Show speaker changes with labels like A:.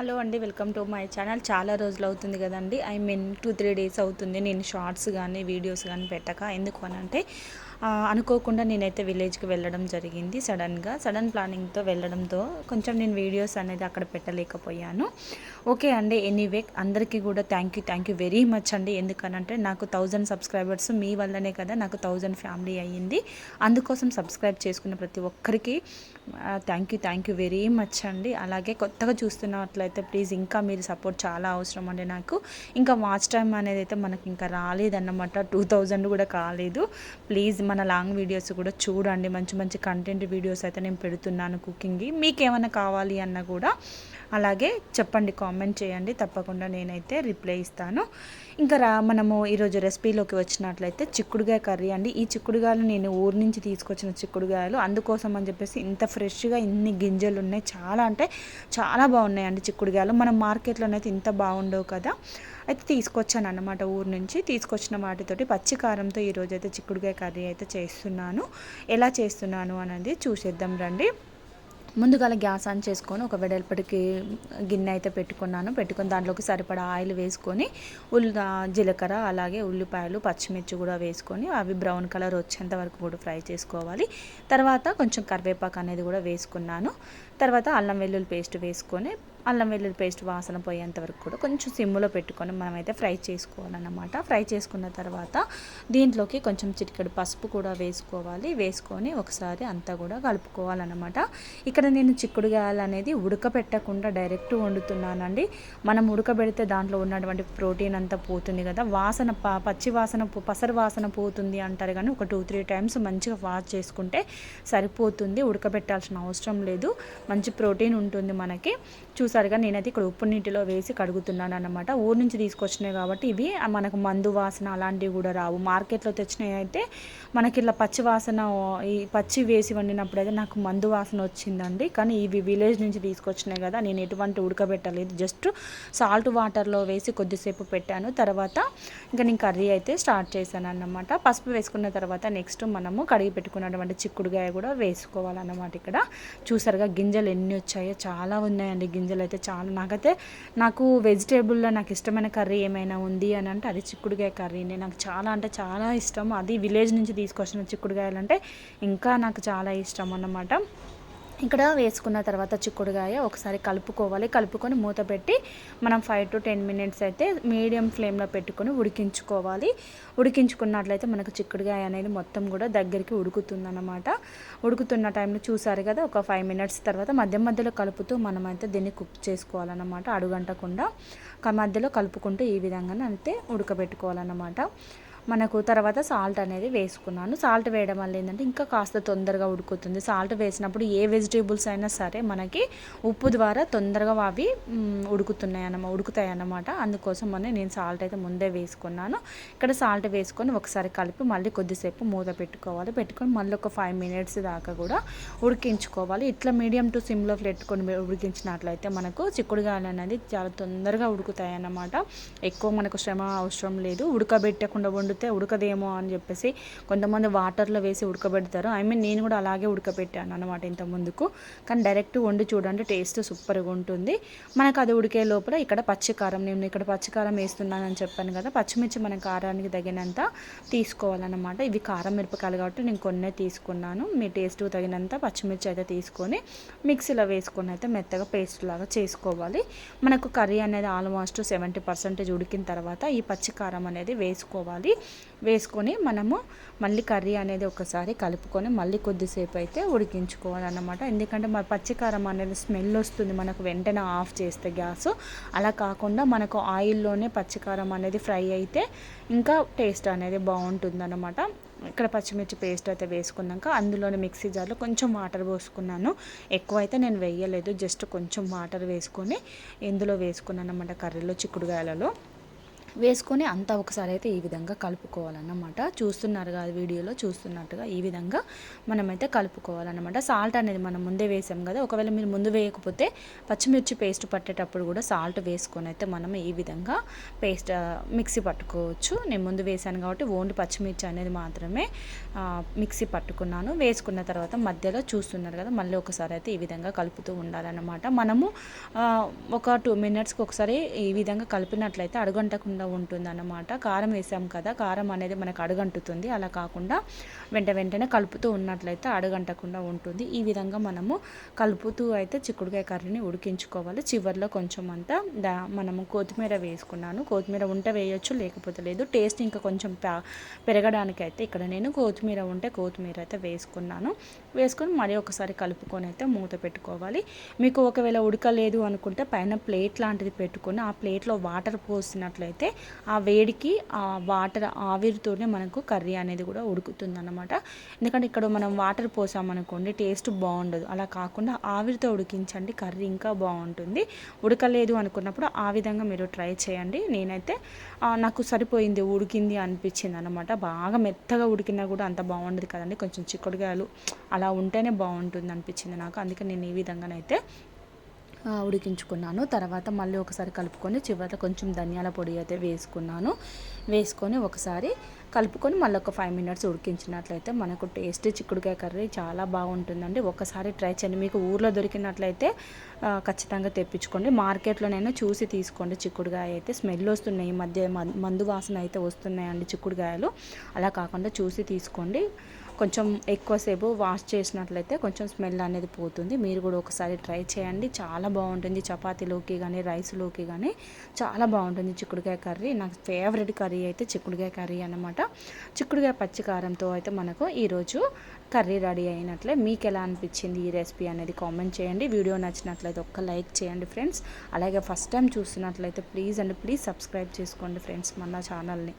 A: Hello అండి, welcome to my channel. చాలా రోజులు అవుతుంది కదండి, ఐ మీన్ 2-3 డేస్ అవుతుంది నేను షార్ట్స్ కానీ వీడియోస్ కానీ పెట్టక. ఎందుకు అని అంటే అనుకోకుండా నేనైతే విలేజ్కి వెళ్ళడం జరిగింది. సడన్ ప్లానింగ్తో వెళ్ళడంతో కొంచెం నేను వీడియోస్ అనేది అక్కడ పెట్టలేకపోయాను. ఓకే అండి, ఎనీవే అందరికీ కూడా థ్యాంక్ యూ వెరీ మచ్ అండి. ఎందుకనంటే నాకు 1000 సబ్స్క్రైబర్స్ మీ వల్లనే కదా నాకు 1000 ఫ్యామిలీ అయ్యింది. అందుకోసం సబ్స్క్రైబ్ చేసుకున్న ప్రతి ఒక్కరికి థ్యాంక్ యూ వెరీ మచ్ అండి. అలాగే కొత్తగా చూస్తున్నట్లయితే ప్లీజ్ ఇంకా మీరు సపోర్ట్ చాలా అవసరం అండి నాకు. ఇంకా వాచ్ టైం అనేది అయితే మనకి ఇంకా రాలేదన్నమాట, 2000 కూడా కాలేదు. ప్లీజ్ మన లాంగ్ వీడియోస్ కూడా చూడండి. మంచి మంచి కంటెంట్ వీడియోస్ అయితే నేను పెడుతున్నాను కుకింగ్కి. మీకు ఏమైనా కావాలి అన్నా కూడా అలాగే చెప్పండి, కామెంట్ చేయండి, తప్పకుండా నేనైతే రిప్లై ఇస్తాను. ఇంకా మనము ఈరోజు రెసిపీలోకి వచ్చినట్లయితే చిక్కుడుగాయ కర్రీ అండి. ఈ చిక్కుడుగాయలు నేను ఊరి నుంచి తీసుకొచ్చిన చిక్కుడుగాయలు, అందుకోసం అని చెప్పేసి ఇంత ఫ్రెష్గా ఇన్ని గింజలు ఉన్నాయి. చాలా అంటే చాలా బాగున్నాయండి చిక్కుడుగాయలు. మనం మార్కెట్లోనైతే ఇంత బాగుండవు కదా. అయితే తీసుకొచ్చాను అన్నమాట ఊరు నుంచి. తీసుకొచ్చిన వాటితోటి పచ్చి కారంతో ఈరోజు అయితే చిక్కుడుగాయ కర్రీ అయితే చేస్తున్నాను. ఎలా చేస్తున్నాను అనేది చూసేద్దాం రండి. ముందుగా గ్యాస్ ఆన్ చేసుకొని ఒక వెడల్పటికి గిన్నె అయితే పెట్టుకొని దాంట్లోకి సరిపడా ఆయిల్ వేసుకొని జీలకర్ర అలాగే ఉల్లిపాయలు పచ్చిమిర్చి కూడా వేసుకొని అవి బ్రౌన్ కలర్ వచ్చేంత వరకు కూడా ఫ్రై చేసుకోవాలి. తర్వాత కొంచెం కరివేపాకు అనేది కూడా వేసుకున్నాను. తర్వాత అల్లం వెల్లుల్లి పేస్ట్ వేసుకొని అల్లం వెల్లుల్లి పేస్ట్ వాసన పోయేంత వరకు కూడా కొంచెం సిమ్లో పెట్టుకొని మనమైతే ఫ్రై చేసుకోవాలన్నమాట. ఫ్రై చేసుకున్న తర్వాత దీంట్లోకి కొంచెం చిటికెడు పసుపు కూడా వేసుకొని ఒకసారి అంతా కూడా కలుపుకోవాలన్నమాట. ఇక్కడ నేను చిక్కుడుగాయలు అనేది ఉడకపెట్టకుండా డైరెక్ట్ వండుతున్నానండి. మనం ఉడకబెడితే దాంట్లో ఉన్నటువంటి ప్రోటీన్ అంతా పోతుంది కదా, వాసన పచ్చి వాసన పసరు వాసన పోతుంది అంటారు. కానీ ఒక 2-3 టైమ్స్ మంచిగా వాష్ చేసుకుంటే సరిపోతుంది. ఉడకబెట్టాల్సిన అవసరం లేదు, మంచి ప్రోటీన్ ఉంటుంది మనకి. చూసారుగా నేనైతే ఇక్కడ ఉప్పు నీటిలో వేసి కడుగుతున్నాను అన్నమాట. ఊరు నుంచి తీసుకొచ్చినాయి కాబట్టి ఇవి మనకు మందు వాసన అలాంటివి కూడా రావు. మార్కెట్లో తెచ్చినవి అయితే మనకి ఇలా పచ్చి వాసన, ఈ పచ్చి వేసి వండినప్పుడు అయితే నాకు మందు వాసన వచ్చిందండి. కానీ ఇవి విలేజ్ నుంచి తీసుకొచ్చినాయి కదా, నేను ఎటువంటి ఉడకబెట్టలేదు, జస్ట్ సాల్ట్ వాటర్లో వేసి కొద్దిసేపు పెట్టాను. తర్వాత ఇంకా నేను కర్రీ అయితే స్టార్ట్ చేశాను అన్నమాట. పసుపు వేసుకున్న తర్వాత నెక్స్ట్ మనము కడిగి పెట్టుకున్నటువంటి చిక్కుడుగాయ కూడా వేసుకోవాలన్నమాట. ఇక్కడ చూసారుగా గింజలు ఎన్ని వచ్చాయో, చాలా ఉన్నాయండి గింజలు అయితే చాలా. నాకు వెజిటేబుల్లో నాకు ఇష్టమైన కర్రీ ఏమైనా ఉంది అని అంటే అది చిక్కుడుగాయ కర్రీనే. నాకు చాలా అంటే చాలా ఇష్టం. అది విలేజ్ నుంచి తీసుకొచ్చిన చిక్కుడుగాయలు అంటే ఇంకా నాకు చాలా ఇష్టం అన్నమాట. ఇక్కడ వేసుకున్న తర్వాత చిక్కుడుగాయ ఒకసారి కలుపుకొని మూత పెట్టి మనం 5-10 మినిట్స్ అయితే మీడియం ఫ్లేమ్లో పెట్టుకొని ఉడికించుకున్నట్లయితే మనకు చిక్కుడుగాయ అనేది మొత్తం కూడా దగ్గరికి ఉడుకుతుందన్నమాట. ఉడుకుతున్న టైంలో చూసారు కదా, ఒక 5 మినిట్స్ తర్వాత మధ్యలో కలుపుతూ మనమైతే దీన్ని కుక్ చేసుకోవాలన్నమాట. అడుగంటకుండా మధ్యలో కలుపుకుంటూ ఈ విధంగా అయితే ఉడకబెట్టుకోవాలన్నమాట. మనకు తర్వాత సాల్ట్ అనేది వేసుకున్నాను. సాల్ట్ వేయడం వల్ల ఏంటంటే ఇంకా కాస్త తొందరగా ఉడుకుతుంది. సాల్ట్ వేసినప్పుడు ఏ వెజిటేబుల్స్ అయినా సరే మనకి ఉప్పు ద్వారా తొందరగా అవి ఉడుకుతాయి అన్నమాట. అందుకోసం నేను సాల్ట్ అయితే ముందే వేసుకున్నాను. ఇక్కడ సాల్ట్ వేసుకొని ఒకసారి కలిపి మళ్ళీ కొద్దిసేపు మూత పెట్టుకొని మళ్ళీ ఒక 5 మినిట్స్ దాకా కూడా ఉడికించుకోవాలి. ఇట్లా మీడియం టు సిమ్లో పెట్టుకొని ఉడికించినట్లయితే మనకు చిక్కుడుగాయలు అనేది చాలా తొందరగా ఉడుకుతాయి అన్నమాట. ఎక్కువ మనకు శ్రమ అవసరం లేదు. ఉడకబెట్టకుండా వండితే ఉడకదేమో అని చెప్పేసి కొంతమంది వాటర్లో వేసి ఉడకబెడతారు. నేను కూడా అలాగే ఉడకబెట్టాను అనమాట ఇంత ముందుకు. కానీ డైరెక్ట్ వండి చూడండి, టేస్ట్ సూపర్గా ఉంటుంది. మనకు అది ఉడికే లోపల ఇక్కడ పచ్చికారం, నేను ఇక్కడ పచ్చికారం వేస్తున్నానని చెప్పాను కదా, పచ్చిమిర్చి మన కారానికి తగినంత తీసుకోవాలన్నమాట. ఇవి కారం మిరపకాయలు కాబట్టి నేను కొన్నే తీసుకున్నాను. మీ టేస్ట్కి తగినంత పచ్చిమిర్చి అయితే తీసుకొని మిక్సీలో వేసుకొని అయితే మెత్తగా పేస్ట్ లాగా చేసుకోవాలి. మనకు కర్రీ అనేది ఆల్మోస్ట్ 70% ఉడికిన తర్వాత ఈ పచ్చికారం అనేది వేసుకొని మనము మళ్ళీ కర్రీ అనేది ఒకసారి కలుపుకొని మళ్ళీ కొద్దిసేపు అయితే ఉడికించుకోవాలన్నమాట. ఎందుకంటే మన పచ్చికారం అనేది స్మెల్ వస్తుంది మనకు వెంటనే ఆఫ్ చేస్తే గ్యాస్. అలా కాకుండా మనకు ఆయిల్లోనే పచ్చికారం అనేది ఫ్రై అయితే ఇంకా టేస్ట్ అనేది బాగుంటుందన్నమాట. ఇక్కడ పచ్చిమిర్చి పేస్ట్ అయితే వేసుకున్నాక అందులోనే మిక్సీ జార్లో కొంచెం వాటర్ పోసుకున్నాను. ఎక్కువ అయితే నేను వేయలేదు, జస్ట్ కొంచెం వాటర్ వేసుకొని ఇందులో వేసుకున్నాను అన్నమాట కర్రీలో చిక్కుడుగాయలలో. వేసుకొని అంతా ఒకసారి అయితే ఈ విధంగా కలుపుకోవాలన్నమాట. చూస్తున్నారు కదా వీడియోలో చూస్తున్నట్టుగా ఈ విధంగా మనమైతే కలుపుకోవాలన్నమాట. సాల్ట్ అనేది మనం ముందే వేసాం కదా, ఒకవేళ మీరు ముందు వేయకపోతే పచ్చిమిర్చి పేస్ట్ పట్టేటప్పుడు కూడా సాల్ట్ వేసుకొని అయితే మనం ఈ విధంగా పేస్ట్ మిక్సీ పట్టుకోవచ్చు. నేను ముందు వేసాను కాబట్టి ఓన్లీ పచ్చిమిర్చి అనేది మాత్రమే మిక్సీ పట్టుకున్నాను. వేసుకున్న తర్వాత మధ్యలో చూస్తున్నారు కదా మళ్ళీ ఒకసారి అయితే ఈ విధంగా కలుపుతూ ఉండాలన్నమాట. మనము ఒక 2 మినిట్స్కి ఒకసారి ఈ విధంగా కలిపినట్లయితే అడుగంటకుండా ఉంటుందన్నమాట. కారం వేసాం కదా, కారం అనేది మనకు అడుగంటుతుంది. అలా కాకుండా వెంటనే కలుపుతూ ఉన్నట్లయితే అడుగంటకుండా ఉంటుంది. ఈ విధంగా మనము కలుపుతూ అయితే చిక్కుడుకాయ కర్రీని ఉడికించుకోవాలి. చివరిలో కొంచెం అంతా మనము కొత్తిమీర వేసుకున్నాను. కొత్తిమీర ఉంటే వేయొచ్చు, లేకపోతే లేదు. టేస్ట్ ఇంకా కొంచెం పెరగడానికి అయితే ఇక్కడ నేను కొత్తిమీర ఉంటే కొత్తిమీర అయితే వేసుకున్నాను. వేసుకొని మరీ ఒకసారి కలుపుకొని అయితే మూత పెట్టుకోవాలి. మీకు ఒకవేళ ఉడకలేదు అనుకుంటే పైన ప్లేట్ లాంటిది పెట్టుకొని ఆ ప్లేట్లో వాటర్ పోసినట్లయితే ఆ వేడికి ఆ వాటర్ ఆవిరితోనే మనకు కర్రీ అనేది కూడా ఉడుకుతుందన్నమాట. ఎందుకంటే ఇక్కడ మనం వాటర్ పోసామనుకోండి టేస్ట్ బాగుండదు. అలా కాకుండా ఆవిరితో ఉడికించండి, కర్రీ ఇంకా బాగుంటుంది. ఉడకలేదు అనుకున్నప్పుడు ఆ విధంగా మీరు ట్రై చేయండి. నేనైతే నాకు సరిపోయింది, ఉడికింది అనిపించింది అనమాట. బాగా మెత్తగా ఉడికినా కూడా అంత బాగుండదు కదండి, కొంచెం చిక్కుడుకాయలు అలా ఉంటేనే బాగుంటుంది అనిపించింది నాకు. అందుకే నేను ఈ విధంగానైతే ఉడికించుకున్నాను. తర్వాత మళ్ళీ ఒకసారి కలుపుకొని చివరిలో కొంచెం ధనియాల పొడి అయితే వేసుకొని ఒకసారి కలుపుకొని మళ్ళీ ఒక 5 మినిట్స్ ఉడికించినట్లయితే మనకు టేస్ట్ చిక్కుడుకాయ కర్రీ చాలా బాగుంటుందండి. ఒకసారి ట్రై చేయండి. మీకు ఊర్లో దొరికినట్లయితే ఖచ్చితంగా తెప్పించుకోండి. మార్కెట్లోనైనా చూసి తీసుకోండి. చిక్కుడుకాయ అయితే స్మెల్ వస్తున్నాయి, ఈ మధ్య మందు వాసన అయితే వస్తున్నాయండి చిక్కుడుకాయలు. అలా కాకుండా చూసి తీసుకోండి. కొంచెం ఎక్కువసేపు వాష్ చేసినట్లయితే కొంచెం స్మెల్ అనేది పోతుంది. మీరు కూడా ఒకసారి ట్రై చేయండి, చాలా బాగుంటుంది. చపాతీలోకి కానీ రైస్లోకి కానీ చాలా బాగుంటుంది చిక్కుడుకాయ కర్రీ. నాకు ఫేవరెట్ కర్రీ అయితే చిక్కుడుకాయ కర్రీ అన్నమాట. చిక్కుడుకాయ పచ్చికారంతో అయితే మనకు ఈరోజు కర్రీ రెడీ అయినట్లే. మీకు ఎలా అనిపించింది ఈ రెసిపీ అనేది కామెంట్ చేయండి. వీడియో నచ్చినట్లయితే ఒక్క లైక్ చేయండి ఫ్రెండ్స్. అలాగే ఫస్ట్ టైం చూస్తున్నట్లయితే ప్లీజ్ సబ్స్క్రైబ్ చేసుకోండి ఫ్రెండ్స్ మన ఛానల్ని.